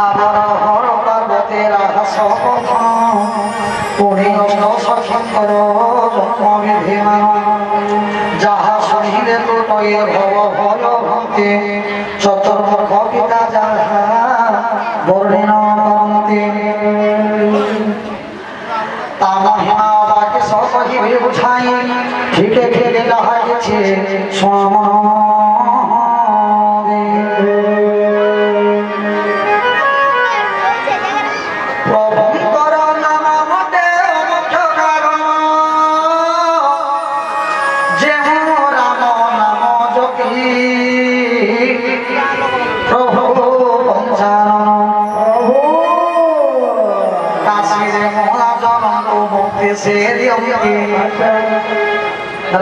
আবার হর পার্বতের আকাশ পুরী সখর জন্মবিধিমান যাহা শুনিলে তো তয়ে ভব ভল ভক্তি চতুর্মুখ পিতা যাহা বর্ণিন করন্তি তা মহিমা বাকি সহিবে বুঝাই ঠিকে ঠিকে যাহা গেছে শোনা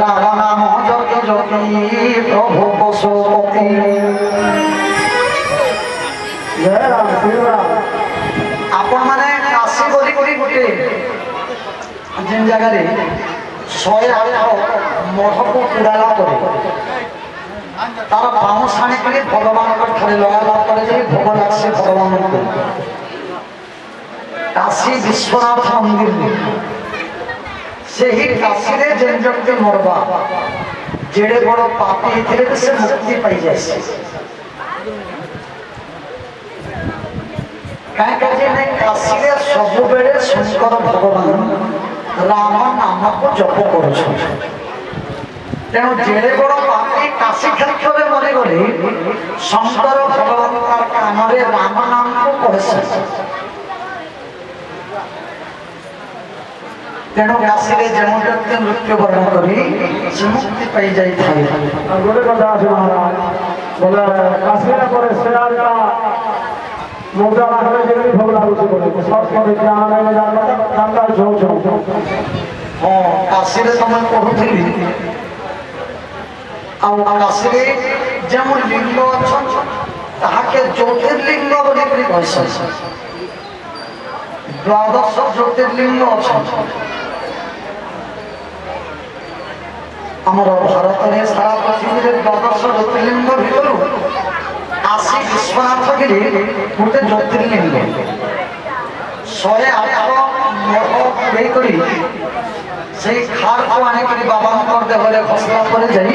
রাম নাম যোগী যোগী প্রভু পশুপতি আপন মানে কাশী বলি করি গোটে যে জায়গায় 108 মঠকু পুরালা করে তার বাউশ আনি করে ভগবানকে ঠারে লগালা করে যে ভোগ লাগছে ভগবানকে কাশী বিশ্বনাথ মন্দির ସେହି କାଶୀରେ ଯେନ୍ ଜଣକେ ମରବା ଯେଡ଼େ ବଡ଼ ପାପୀ ହେଇଥିଲେ ବି ସେ ମୁକ୍ତି ପାଇଯାଏ କାହିଁକି ଯେ କାଶୀରେ ସବୁବେଳେ ଶଙ୍କର ଭଗବାନ ରାମ ନାମକୁ ଜପ କରୁଛନ୍ତି ତେଣୁ ଯେଡ଼େ ବଡ଼ ପାପୀ କାଶୀ କ୍ଷେତ୍ରରେ ମରିଗଲେ ଶଙ୍କର ଭଗବାନ ତାର କାନରେ ରାମ ନାମକୁ କହିଛନ୍ତି ତେଣୁ କାଶୀରେ ଯେଉଁ ବ୍ୟକ୍ତି ମୃତ୍ୟୁବରଣ କରି ସେ ମୁକ୍ତି ପାଇଯାଇଥାଏ ଗୋଟେ କଥା ଅଛି ମହାରାଜ ବୋଲେ କାଶୀରେ ପରେ ସେଆଟା ମୁଦ୍ରା ପାଖରେ ଯେମିତି ଭଲ ଲାଗୁଛି ବୋଲେ ସତ୍ୟରେ ଜ୍ଞାନ ଜାଣିବା ଯୋଉ ହଁ କାଶୀରେ ତମେ ପଢୁଥିଲି ଆଉ କାଶୀରେ ଯେଉଁ ଲିଙ୍ଗ ଅଛନ୍ତି ତାହାକେ ଜ୍ୟୋତିର୍ଲିଙ୍ଗ ବୋଲିକରି କହିସନ୍ତି ଦ୍ୱାଦଶ ଜ୍ୟୋତିର୍ଲିଙ୍ଗ ଅଛନ୍ତି ଆମର ଭାରତରେ ସାରା ପୃଥିବୀରେ ଦ୍ୱାଦଶ ଜ୍ୟୋତିର୍ଲିଙ୍ଗ ଭିତରୁ କାଶୀ ବିଶ୍ୱନାଥଗିରି ଗୋଟେ ଜ୍ୟୋତିର୍ଲିଙ୍ଗ 108 ମଠ ପୁରେଇ କରି ସେଇ ଖାରକୁ ଆଣିକରି ବାବାଙ୍କର ଦେହରେ ଖସିଲା ପରେ ଯାଇ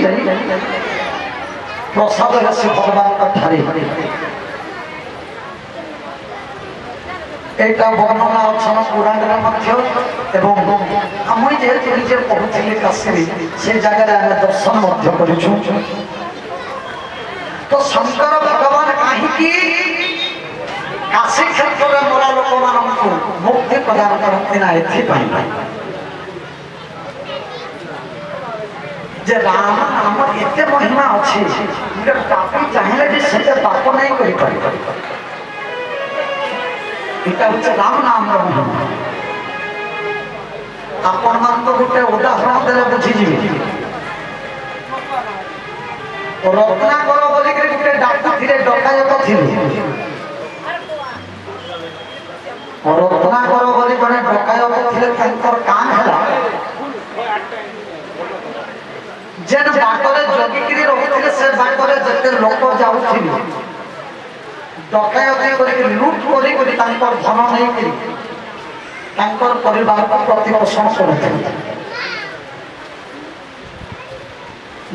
ପ୍ରସାଦ ହେସି ଭଗବାନଙ୍କ ଠାରେ এইটা বর্ণনা অচ্ছন্ন পুরাণের মধ্যে এবং আমি যেহেতু নিজে পড়ুଥିଲି কাশীরে সেই জায়গায় আমি দর্শন মধ্য করেছু তো শঙ্কর ভগবান কাহিকি কাশী ক্ষেত্রে মরা লোকମାନଙ୍କୁ মুক্তি প্রদান করতে না এথিপাই যে রাম নামর এতে মহিমা আছে যে পাপী চাহিলে যে সেটা পাপ নাই করি পারিব এটা হচ্ছে রাম নামর মহিমা আপন মানকে গোটে উদাহরণ দেলে বুঝিଯିবে রত্নাকর বলিকি গোটে ডাক্তার ଥିଲେ ডকায়ত ଥିଲେ রত্নাকর বলি জনে ডকায়ত ଥିଲେ ତାଙ୍କର କାମ ହେଲା যেন বাটরে জগিকিরি রহুଥିଲେ সে বাটরে যেতে লোক যাউଥିଲେ ডকায়তি করিকি লুট করি করি তাঙ্কর ধন নেইকিরি তাঙ্কর পরিবারকে প্রতিপোষণ করুଥିଲେ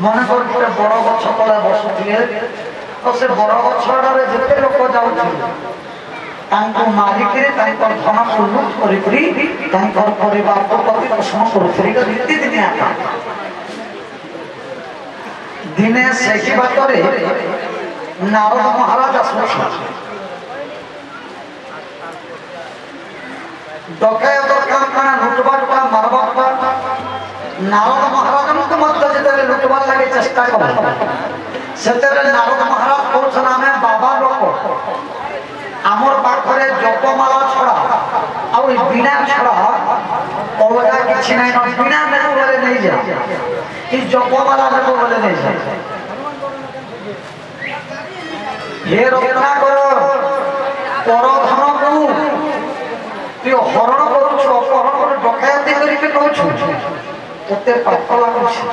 মনে কর গোটে বড় গছ তলে বসুଥିଲେ তো সে বড় গছরে যেতে লোক যাউଥିଲେ তাঙ্কু মারিকিরি তাঙ্কর ধনକୁ লুট করি করি তাঙ্কর পরিবারকে প্রতিপোষণ করুଥିଲେ এটা নীতিদিনী আকার দিনে সেই বাটরে নারদ মহারাজ আসুছেন ডকায়ত কাম কানা লুটবাটা মারবাটা নারদ মহারাজଙ୍କୁ ମଧ୍ୟ ଯେତେବେଳେ ଲୁଟବାର ଲାଗି ଚେଷ୍ଟା କଲେ ସେତେବେଳେ ନାରଦ ମହାରାଜ କହୁଛନ୍ ଆମେ ବାବା ଲୋକ ଆମର ପାଖରେ ଜପମାଳା ଛଡ଼ା ଆଉ ଏ ବିନା ଛଡ଼ା ଅଲଗା କିଛି ନାହିଁ ବିନା ନେବୁ ବୋଲେ ନେଇଯା ଏ ଜପମାଳା ନେବୁ ବୋଲେ ନେଇଯା हे रत्नाकर परधनकु तु हरण करूछु अपहरण कर डकायती करिके कहूछु तते पाप लागुछि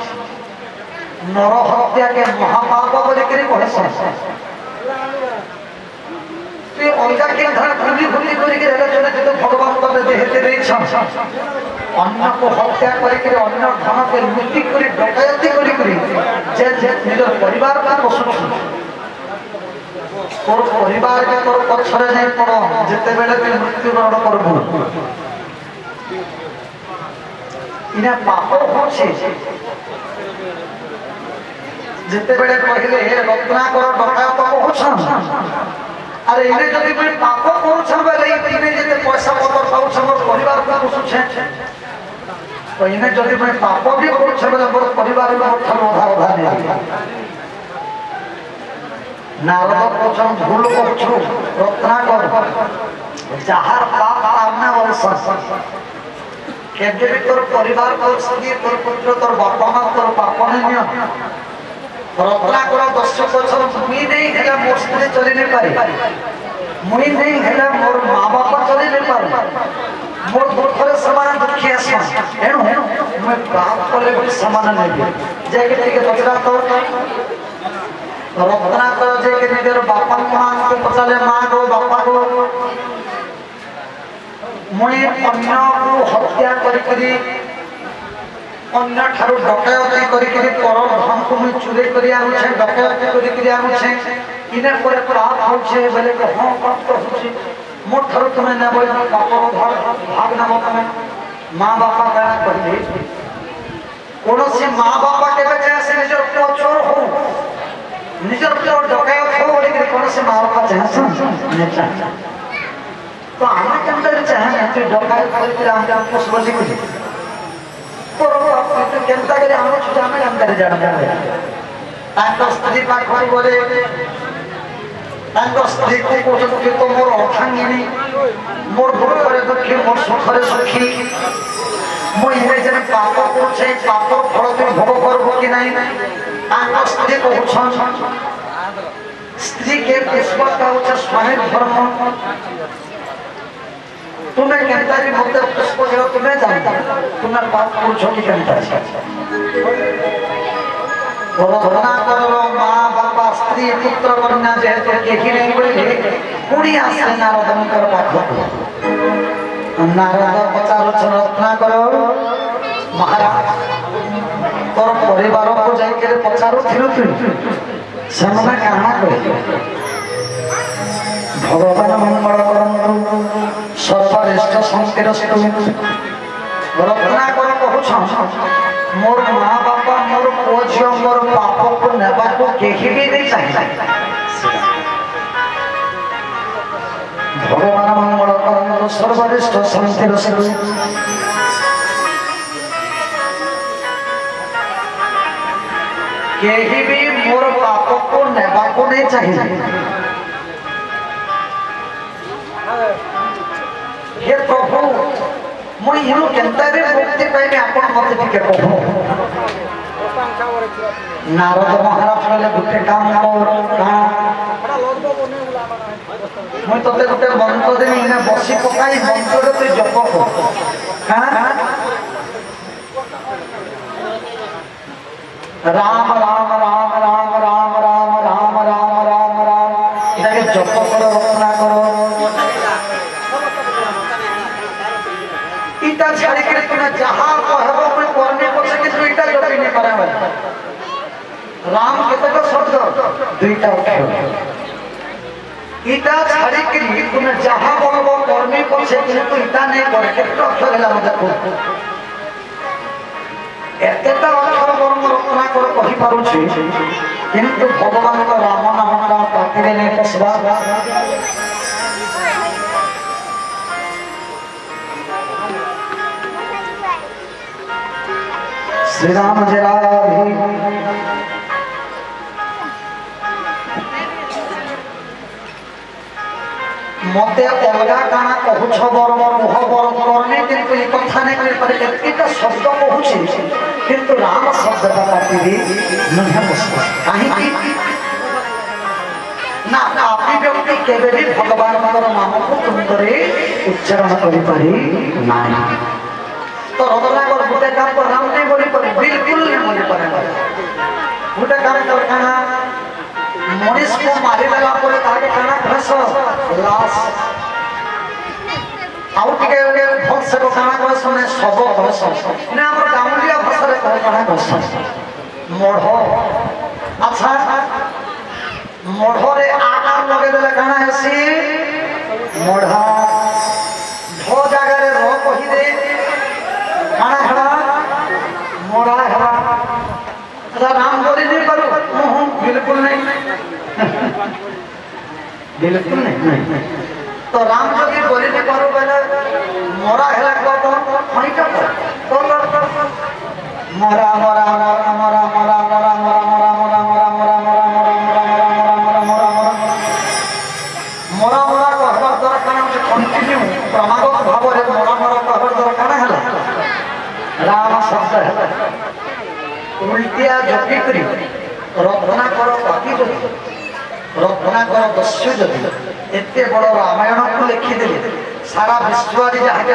नर हत्या के महापाप बोली करी कह কহসন তুই অলগা কে ধর ভুলি ভুলি করি কে রেলে চলে যেতে ভগবান তবে দেহতে রইছন অন্যকে হত্যা করি করে অন্য ধনকে লুটি করে ডকায়তি করি যে নিজের পরিবারকে পোষুছন তোর পরিবারকে তোর পছরে যাই পড় যেতেবেলে তুই মৃত্যুবরণ করবু ইনা পাপ হচ্ছে যেতেবেলে কহিলে রত্নাকর ডকায়ত কହୁছন আরে ইনে যদি তুই পাপ করছন বেলে ইনে যেতে পয়সা পত্র পাউছ মোর পরিবারকে পোষুছে তো ইনে যদি তুই পাপ বি করছ বেলে মোর পরিবারকে মোর অধা নেই নারদ কোচন ভুল করছু রত্নাকর যাহার পাপ তারনা অবসর কেবে বি তোর পরিবার তোর স্ত্রী তোর পুত্র তোর বাপা মা তোর পাপ নেই রত্নাকর 10 বছর মুই নেই হেলা মোর স্ত্রী চলি নে পারি মুই নেই হেলা মোর মা বাপা চলি নে পারি মোর দুঃখরে সমান দুঃখী আসন এণু মুই পাপ কলে সমান নেবি যাকে থেকে পচরা তো রত্নাকর যে কে নিজের বাপা মাকে পচালে মা গো বাপা গো মুই অন্যକୁ হত্যা করি অন্য ঠারু ডকায়তি করি পর ধনକୁ মুই চুরি করি আনুছে ডকায়তি করি আনুছে ইনে পরে পাপ হচ্ছে বলে হ্যাঁ পাপ তো হচ্ছে মোর ঠারু তুমি নেব বাপর ভাগ নেব তুমি মা বাপা গানা করবে কোনসি মা বাপা কেবে চাইছে নিজের পচর হো নিজের পুত্র ডকায়ত হো বলে কোনসি মা বাপা চাইছে না তো আমি কেমন চাই না তুই ডকায়ত করে আমরা পোষবলি করি কেমতা করে আমরা ছুটে আমি জানতে জানবো তাঙ্ক স্ত্রী পাখি বলে তাঙ্ক স্ত্রী কৌশলকে তো মোর অর্থাঙ্গিনী মোর দুঃখরে দুঃখী মোর সুখরে সুখী মুই ইনে যেন পাপ করছে পাপর ফল তুমি ভোগ করবো কি নাই তাঙ্ক স্ত্রী কৌশল স্ত্রীকে পুষ্পটা হচ্ছে স্বামীর ধর্ম तुम्हें कहता है मुद्दे पुष्प जो तुम्हें जानता तुम्हारे बात पूछो कि कहता है घटना करो माँ बापा स्त्री पुत्र कन्या जेहेतु केही नहीं बोले पुणी आसे नारद कर पाखक नारद पचार रचना करो महाराज तोर परिवार को जाकर पचारो थिलु तु सेमना कहा कहे भगवान मंगल करंतु सर्वश्रेष्ठ शांतिरस्तु रत्नाकर कहछन मोर माँ बापा मोर पुओ झियो मोर पाप को नेबा को केही भी नहीं चाहिए भगवान मंगल करंतु सर्वश्रेष्ठ शांतिरस्तु केही भी मोर पाप को नेबा को नहीं चाहिए हे प्रभु मुई इनु केनता रे मुक्ति पाइबे आपण मते टिके कहू नारद महाराज बोले गुटे काम कर मुई तते गुटे मंत्र देनी इने बसी पकाई मंत्र ते जप कर राम राम राम राम राम राम राम राम राम राम इटाके जप करो रचना करो इटा छाड़ी के तुम्हें जहां कहबो मैं करने पछे कि दुईटा जपी नहीं पारे राम केतक शब्द दुईटा अक्षर इटा छाड़ी के तुम्हें जहां बोलबो करने पछे कि इटा नहीं करे केतक अक्षर हैला मते को एतेटा अक्षर बरम रचना कर कहि पारुछि किंतु भगवान का राम नाम का पातिरे नहीं पसबा श्री राम जय राधे मते अलगा काना कहूछ बरम मुह बरम करने किंतु ये कथा नहीं कर पारे एटा शब्द कहूछि किंतु राम शब्द का पातिरे नहीं पसबा काहे कि ना आपी व्यक्ति केबे भी भगवान नाम को तुमरे उच्चारण करि पारि नाही तो रत्नाकर गुटे काम पर राम नहीं बोली पर बिल्कुल नहीं बोली पर गुटे काम कर खाना ବାସ୍ ଆଉ ଟିକେ ଭଲସେ କାଣା କହିସନ୍ ଶବ କହିସନ୍ ନା ଆମର ଗାଉଁଲିଆ ଭାଷାରେ କାଣା କହିସନ୍ ମଢ଼। ଆଚ୍ଛା ମଢ଼ରେ ଆକାର ଲଗେଇଦେଲେ କାଣା ହେସି ମଢ଼ା। ଢ ଜାଗାରେ ର କହିଦେ କାଣା ହେବା ମରା ହେବା। ଆଚ୍ଛା ରାମ କରି ନେଇ ପାରୁ ବିଲକୁଲ नहीं बिल्कुल नहीं। तो राम যদি বলি নি পারো বেলা মরা হেলা কত হইটা তো মরা মরা মরা মরা মরা মরা মরা মরা মরা মরা মরা মরা মরা মরা মরা মরা कहबार द्वारा काना होचे कंटिन्यू क्रमागत भाବରେ मरा मरा कहबार द्वारा काना हेला राम शब्द हेला। उल्टिया जति करी रत्नाकर कथि जति रत्नाकर दस्यु जति एते बड़ रामायण को लिखिदेले सारा विश्व जहाँके